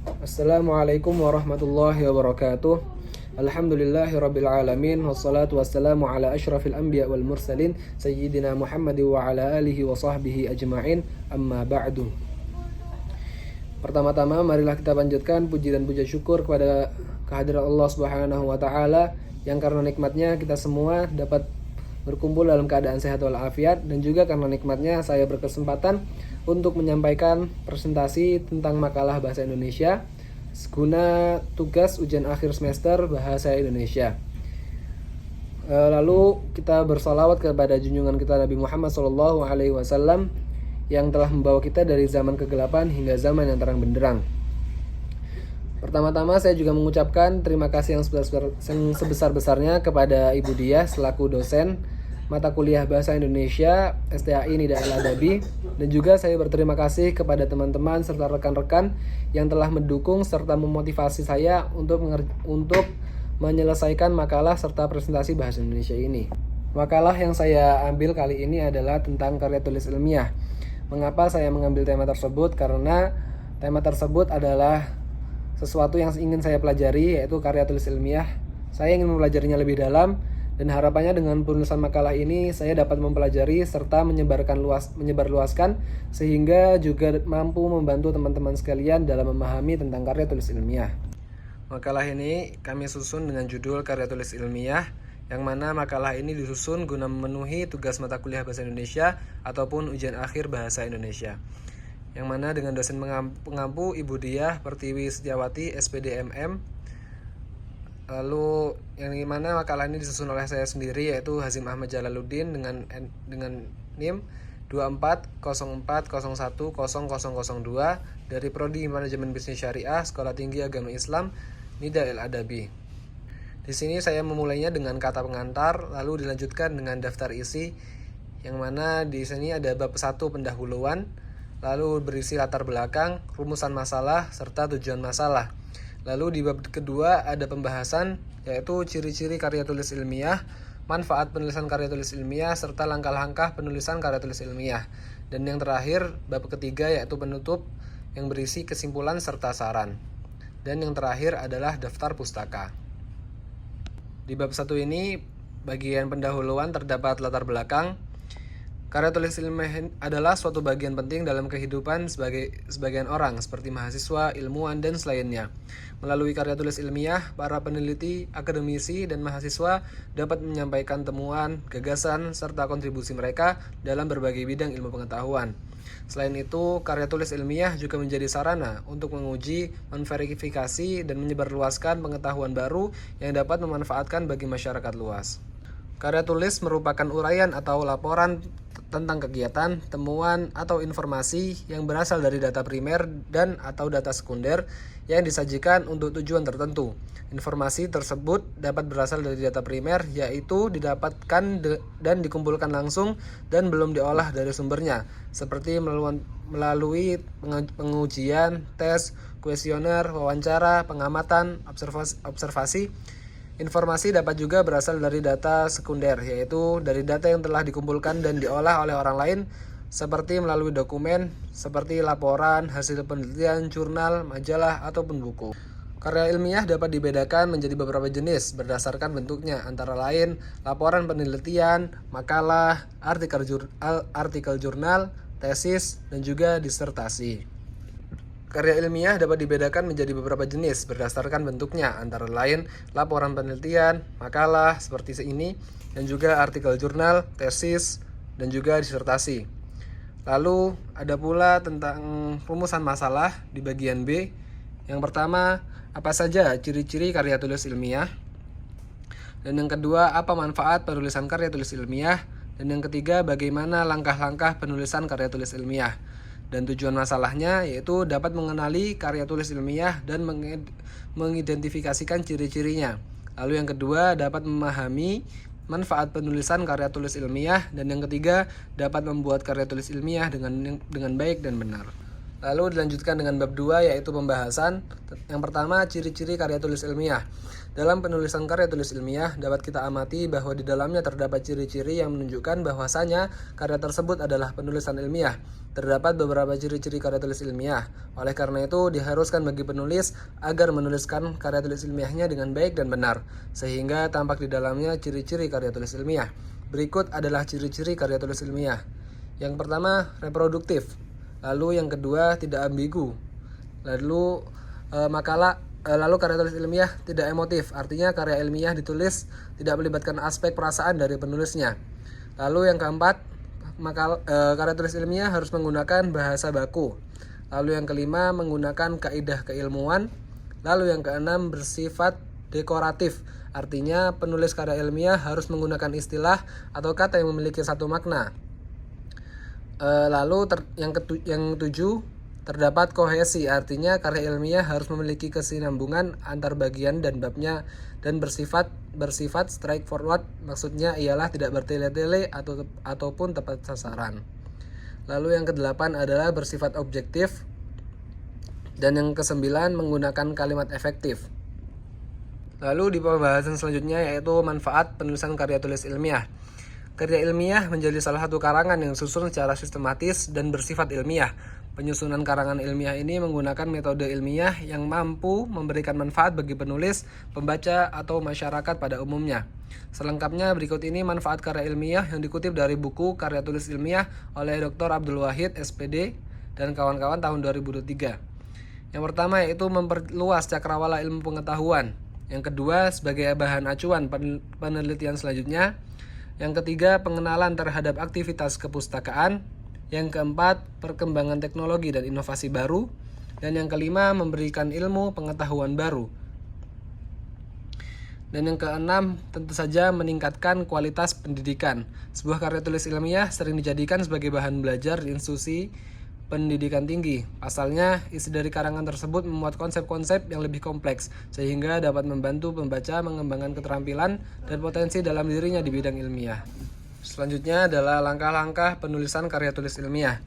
Assalamualaikum warahmatullahi wabarakatuh. Alhamdulillahirabbil alamin wassalatu wassalamu ala asyrafil anbiya wal mursalin sayyidina Muhammad wa ala alihi wa sahbihi ajma'in. Amma ba'du. Pertama-tama marilah kita panjatkan puji dan puja syukur kepada kehadiran Allah Subhanahu wa taala yang karena nikmatnya kita semua dapat berkumpul dalam keadaan sehat walafiat, dan juga karena nikmatnya saya berkesempatan untuk menyampaikan presentasi tentang makalah bahasa Indonesia guna tugas ujian akhir semester bahasa Indonesia. Lalu kita bersalawat kepada junjungan kita Nabi Muhammad SAW yang telah membawa kita dari zaman kegelapan hingga zaman yang terang benderang. Pertama-tama saya juga mengucapkan terima kasih yang sebesar-besarnya kepada Ibu Diah selaku dosen mata kuliah Bahasa Indonesia STAI Nida Al-Adabi, dan juga saya berterima kasih kepada teman-teman serta rekan-rekan yang telah mendukung serta memotivasi saya untuk menyelesaikan makalah serta presentasi Bahasa Indonesia ini. Makalah yang saya ambil kali ini adalah tentang karya tulis ilmiah. Mengapa saya mengambil tema tersebut? Karena tema tersebut adalah sesuatu yang ingin saya pelajari, yaitu karya tulis ilmiah. Saya ingin mempelajarinya lebih dalam, dan harapannya dengan penulisan makalah ini saya dapat mempelajari serta menyebarluaskan sehingga juga mampu membantu teman-teman sekalian dalam memahami tentang karya tulis ilmiah. Makalah ini kami susun dengan judul karya tulis ilmiah, yang mana makalah ini disusun guna memenuhi tugas mata kuliah Bahasa Indonesia ataupun ujian akhir Bahasa Indonesia, yang mana dengan dosen pengampu Ibu Diah Pertiwi Setiawati SPD MM. Lalu yang dimana makalah ini disusun oleh saya sendiri, yaitu Hazim Ahmad Jalaluddin dengan NIM 2404010002 dari Prodi Manajemen Bisnis Syariah Sekolah Tinggi Agama Islam Nida Al-Adabi. Di sini saya memulainya dengan kata pengantar, lalu dilanjutkan dengan daftar isi, yang mana di sini ada bab 1 pendahuluan, lalu berisi latar belakang, rumusan masalah, serta tujuan masalah. Lalu di bab kedua ada pembahasan, yaitu ciri-ciri karya tulis ilmiah, manfaat penulisan karya tulis ilmiah, serta langkah-langkah penulisan karya tulis ilmiah. Dan yang terakhir, bab ketiga yaitu penutup yang berisi kesimpulan serta saran. Dan yang terakhir adalah daftar pustaka. Di bab 1 ini, bagian pendahuluan terdapat latar belakang. Karya tulis ilmiah adalah suatu bagian penting dalam kehidupan sebagian orang, seperti mahasiswa, ilmuwan, dan selainnya. Melalui karya tulis ilmiah, para peneliti, akademisi, dan mahasiswa dapat menyampaikan temuan, gagasan, serta kontribusi mereka dalam berbagai bidang ilmu pengetahuan. Selain itu, karya tulis ilmiah juga menjadi sarana untuk menguji, memverifikasi, dan menyebarluaskan pengetahuan baru yang dapat memanfaatkan bagi masyarakat luas. Karya tulis merupakan uraian atau laporan tentang kegiatan, temuan, atau informasi yang berasal dari data primer dan atau data sekunder yang disajikan untuk tujuan tertentu. Informasi tersebut dapat berasal dari data primer, yaitu didapatkan dan dikumpulkan langsung dan belum diolah dari sumbernya, seperti melalui pengujian, tes, kuesioner, wawancara, pengamatan, observasi. Informasi dapat juga berasal dari data sekunder, yaitu dari data yang telah dikumpulkan dan diolah oleh orang lain, seperti melalui dokumen, seperti laporan, hasil penelitian, jurnal, majalah, ataupun buku. Karya ilmiah dapat dibedakan menjadi beberapa jenis berdasarkan bentuknya, antara lain laporan penelitian, makalah, artikel jurnal, tesis, dan juga disertasi. Karya ilmiah dapat dibedakan menjadi beberapa jenis berdasarkan bentuknya, antara lain laporan penelitian, makalah seperti ini, dan juga artikel jurnal, tesis, dan juga disertasi. Lalu ada pula tentang rumusan masalah di bagian B. Yang pertama, apa saja ciri-ciri karya tulis ilmiah? Dan yang kedua, apa manfaat penulisan karya tulis ilmiah? Dan yang ketiga, bagaimana langkah-langkah penulisan karya tulis ilmiah? Dan tujuan masalahnya yaitu dapat mengenali karya tulis ilmiah dan mengidentifikasikan ciri-cirinya. Lalu yang kedua, dapat memahami manfaat penulisan karya tulis ilmiah, dan yang ketiga, dapat membuat karya tulis ilmiah dengan baik dan benar. Lalu dilanjutkan dengan bab 2 yaitu pembahasan. Yang pertama, ciri-ciri karya tulis ilmiah. Dalam penulisan karya tulis ilmiah dapat kita amati bahwa di dalamnya terdapat ciri-ciri yang menunjukkan bahwasanya karya tersebut adalah penulisan ilmiah. Terdapat beberapa ciri-ciri karya tulis ilmiah. Oleh karena itu, diharuskan bagi penulis agar menuliskan karya tulis ilmiahnya dengan baik dan benar, sehingga tampak di dalamnya ciri-ciri karya tulis ilmiah. Berikut adalah ciri-ciri karya tulis ilmiah. Yang pertama, reproduktif. Lalu yang kedua, tidak ambigu. Lalu lalu karya tulis ilmiah tidak emotif. Artinya karya ilmiah ditulis tidak melibatkan aspek perasaan dari penulisnya. Lalu yang keempat, karya tulis ilmiah harus menggunakan bahasa baku. Lalu yang kelima, menggunakan kaidah keilmuan. Lalu yang keenam, bersifat dekoratif. Artinya penulis karya ilmiah harus menggunakan istilah atau kata yang memiliki satu makna. Yang tujuh, terdapat kohesi. Artinya karya ilmiah harus memiliki kesinambungan antar bagian dan babnya dan bersifat straightforward. Maksudnya ialah tidak bertele-tele ataupun tepat sasaran. Lalu yang kedelapan adalah bersifat objektif. Dan yang kesembilan, menggunakan kalimat efektif. Lalu di pembahasan selanjutnya yaitu manfaat penulisan karya tulis ilmiah. Karya ilmiah menjadi salah satu karangan yang disusun secara sistematis dan bersifat ilmiah. Penyusunan karangan ilmiah ini menggunakan metode ilmiah yang mampu memberikan manfaat bagi penulis, pembaca, atau masyarakat pada umumnya. Selengkapnya berikut ini manfaat karya ilmiah yang dikutip dari buku Karya Tulis Ilmiah oleh Dr. Abdul Wahid, SPD, dan kawan-kawan tahun 2023. Yang pertama yaitu memperluas cakrawala ilmu pengetahuan. Yang kedua, sebagai bahan acuan penelitian selanjutnya. Yang ketiga, pengenalan terhadap aktivitas kepustakaan. Yang keempat, perkembangan teknologi dan inovasi baru. Dan yang kelima, memberikan ilmu pengetahuan baru. Dan yang keenam, tentu saja meningkatkan kualitas pendidikan. Sebuah karya tulis ilmiah sering dijadikan sebagai bahan belajar di institusi pendidikan tinggi. Pasalnya, isi dari karangan tersebut memuat konsep-konsep yang lebih kompleks, sehingga dapat membantu pembaca mengembangkan keterampilan dan potensi dalam dirinya di bidang ilmiah. Selanjutnya adalah langkah-langkah penulisan karya tulis ilmiah.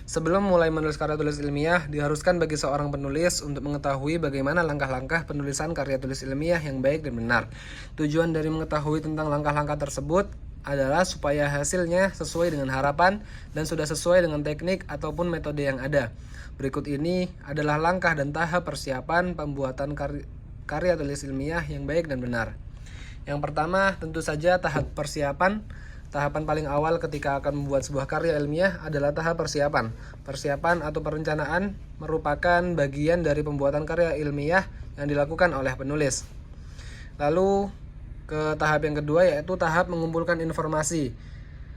Sebelum mulai menulis karya tulis ilmiah, diharuskan bagi seorang penulis untuk mengetahui bagaimana langkah-langkah penulisan karya tulis ilmiah yang baik dan benar. Tujuan dari mengetahui tentang langkah-langkah tersebut adalah supaya hasilnya sesuai dengan harapan dan sudah sesuai dengan teknik ataupun metode yang ada. Berikut ini adalah langkah dan tahap persiapan pembuatan karya tulis ilmiah yang baik dan benar. Yang pertama, tentu saja tahap persiapan. Tahapan paling awal ketika akan membuat sebuah karya ilmiah adalah tahap persiapan. Persiapan atau perencanaan merupakan bagian dari pembuatan karya ilmiah yang dilakukan oleh penulis. Lalu ke tahap yang kedua yaitu tahap mengumpulkan informasi.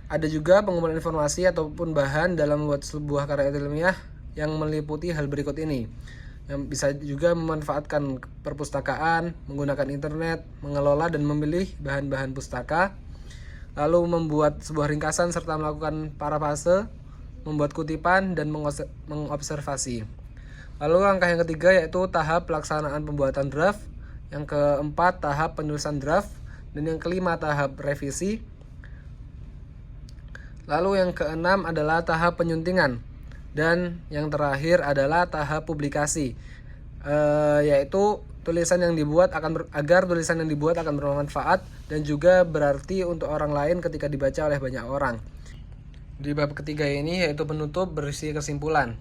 Ada juga pengumpulan informasi ataupun bahan dalam membuat sebuah karya ilmiah yang meliputi hal berikut ini. Yang bisa juga memanfaatkan perpustakaan, menggunakan internet, mengelola dan memilih bahan-bahan pustaka, lalu membuat sebuah ringkasan serta melakukan parafase, membuat kutipan dan mengobservasi. Lalu langkah yang ketiga yaitu tahap pelaksanaan pembuatan draft. Yang keempat, tahap penulisan draft. Dan yang kelima, tahap revisi. Lalu yang keenam adalah tahap penyuntingan. Dan yang terakhir adalah tahap publikasi, yaitu agar tulisan yang dibuat akan bermanfaat dan juga berarti untuk orang lain ketika dibaca oleh banyak orang. Di bab ketiga ini yaitu penutup berisi kesimpulan.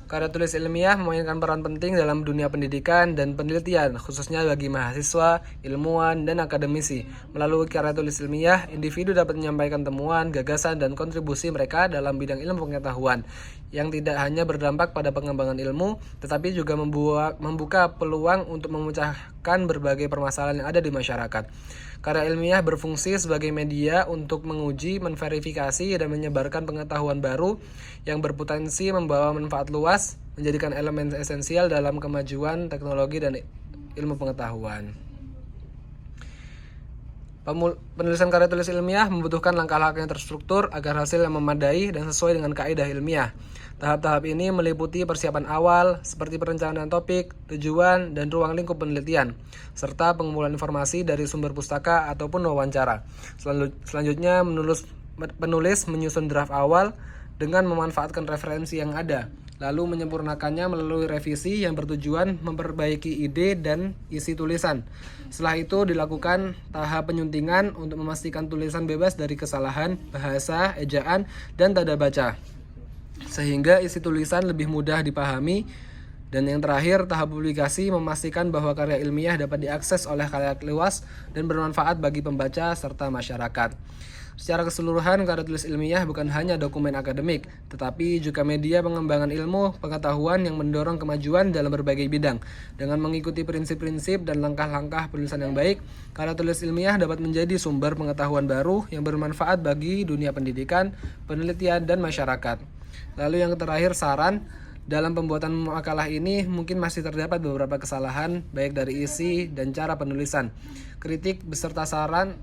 Karya tulis ilmiah memainkan peran penting dalam dunia pendidikan dan penelitian, khususnya bagi mahasiswa, ilmuwan, dan akademisi. Melalui karya tulis ilmiah, individu dapat menyampaikan temuan, gagasan, dan kontribusi mereka dalam bidang ilmu pengetahuan, yang tidak hanya berdampak pada pengembangan ilmu, tetapi juga membuka peluang untuk memecahkan berbagai permasalahan yang ada di masyarakat. Karya ilmiah berfungsi sebagai media untuk menguji, menverifikasi, dan menyebarkan pengetahuan baru yang berpotensi membawa manfaat luas, menjadikan elemen esensial dalam kemajuan teknologi dan ilmu pengetahuan. Penulisan karya tulis ilmiah membutuhkan langkah-langkah yang terstruktur agar hasil yang memadai dan sesuai dengan kaidah ilmiah. Tahap-tahap ini meliputi persiapan awal, seperti perencanaan topik, tujuan, dan ruang lingkup penelitian, serta pengumpulan informasi dari sumber pustaka ataupun wawancara. Selanjutnya, penulis menyusun draft awal dengan memanfaatkan referensi yang ada. lalu menyempurnakannya melalui revisi yang bertujuan memperbaiki ide dan isi tulisan. Setelah itu dilakukan tahap penyuntingan untuk memastikan tulisan bebas dari kesalahan bahasa, ejaan, dan tanda baca, sehingga isi tulisan lebih mudah dipahami. Dan yang terakhir, tahap publikasi memastikan bahwa karya ilmiah dapat diakses oleh khalayak luas dan bermanfaat bagi pembaca serta masyarakat. Secara keseluruhan, karya tulis ilmiah bukan hanya dokumen akademik, tetapi juga media pengembangan ilmu pengetahuan yang mendorong kemajuan dalam berbagai bidang. Dengan mengikuti prinsip-prinsip dan langkah-langkah penulisan yang baik, karya tulis ilmiah dapat menjadi sumber pengetahuan baru yang bermanfaat bagi dunia pendidikan, penelitian, dan masyarakat. Lalu yang terakhir, saran. Dalam pembuatan makalah ini mungkin masih terdapat beberapa kesalahan baik dari isi dan cara penulisan. Kritik beserta saran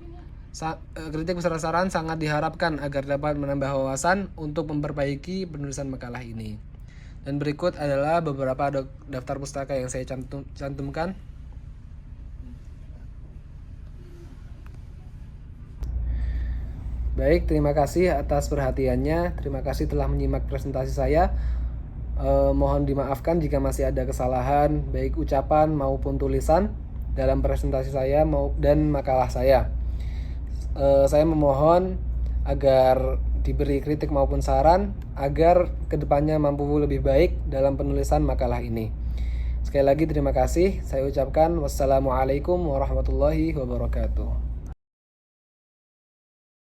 sangat diharapkan agar dapat menambah wawasan untuk memperbaiki penulisan makalah ini. Dan berikut adalah beberapa daftar pustaka yang saya cantumkan. Baik, terima kasih atas perhatiannya. Terima kasih telah menyimak presentasi saya. Mohon dimaafkan jika masih ada kesalahan baik ucapan maupun tulisan dalam presentasi saya dan makalah saya. Saya memohon agar diberi kritik maupun saran agar kedepannya mampu lebih baik dalam penulisan makalah ini. Sekali lagi terima kasih. Saya ucapkan wassalamualaikum warahmatullahi wabarakatuh.